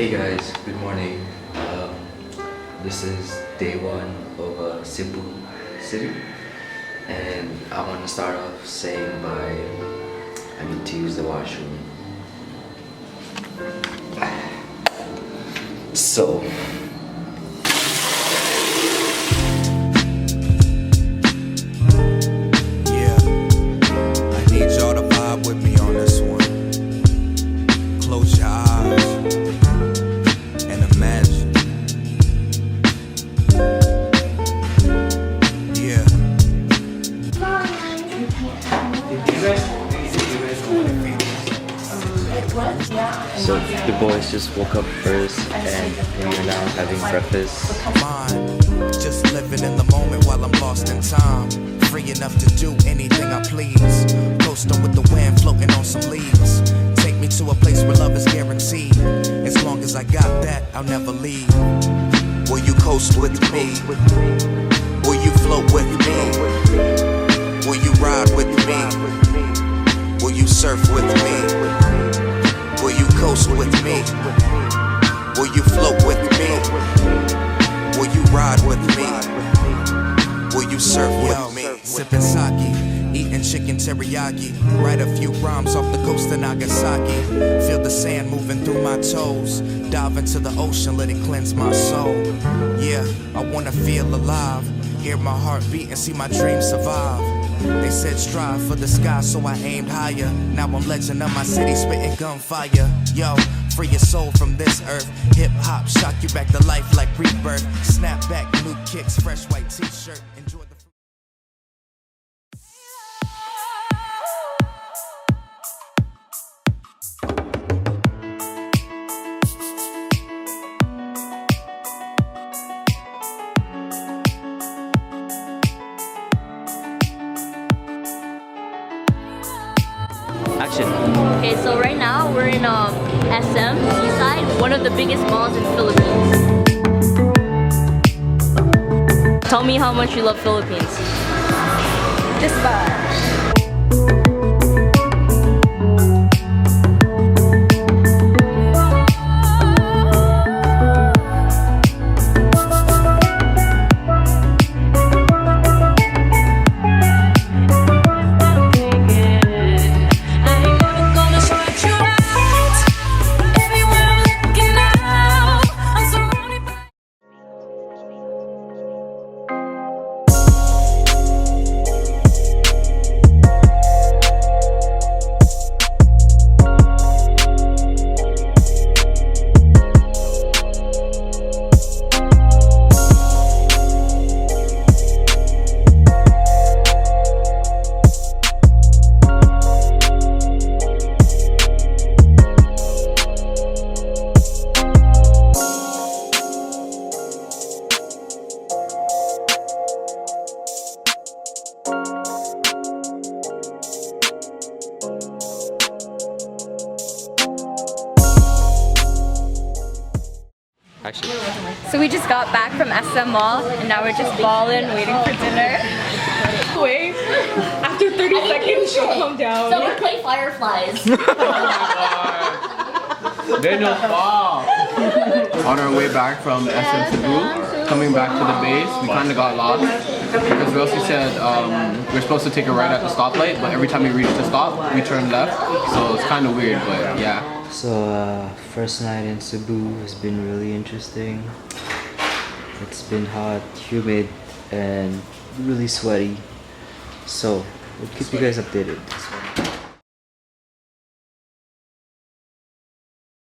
Hey guys, good morning. This is day one of Cebu City, and I want to start off saying I need to use the washroom. So, yeah, I need y'all to vibe with me on this one. Close your eyes and imagine. Yeah. so the boys just woke up first, and we are now having breakfast. Mine, just living in the moment while I'm lost in time. Free enough to do anything I please. Coasting with the wind, floating on some leaves. Take me to a place where love is guaranteed. As long as I got that, I'll never leave. Will you coast with me? Will you float with me? Will you ride with me? Will you surf with me? Will you coast with me? Will you float with me? Will you ride with me? Will you surf with me? Sipping sake, eating chicken teriyaki. Write a few rhymes off the coast of Nagasaki. Feel the sand moving through my toes. Dive into the ocean, let it cleanse my soul. Yeah, I wanna feel alive. Hear my heart beat and see my dreams survive. They said strive for the sky, so I aimed higher. Now I'm legend of my city, spitting gunfire. Yo, free your soul from this earth. Hip hop, shock you back to life like rebirth. Snap back, new kicks, fresh white t-shirt. Enjoy the Action! Okay, so right now we're in SM, Seaside, one of the biggest malls in Philippines. Tell me how much you love Philippines. This bar. Action! So we just got back from SM Mall and now we're just balling, waiting for dinner. Wait, after 30 seconds she'll come down. So we play Fireflies. Daniel fall. On our way back from SM Cebu, coming back to the base, we kind of got lost because Rosie said we're supposed to take a right at the stoplight, but every time we reach the stop, we turn left. So it's kind of weird, but yeah. So, first night in Cebu has been really interesting. It's been hot, humid, and really sweaty. So, we'll keep you guys updated.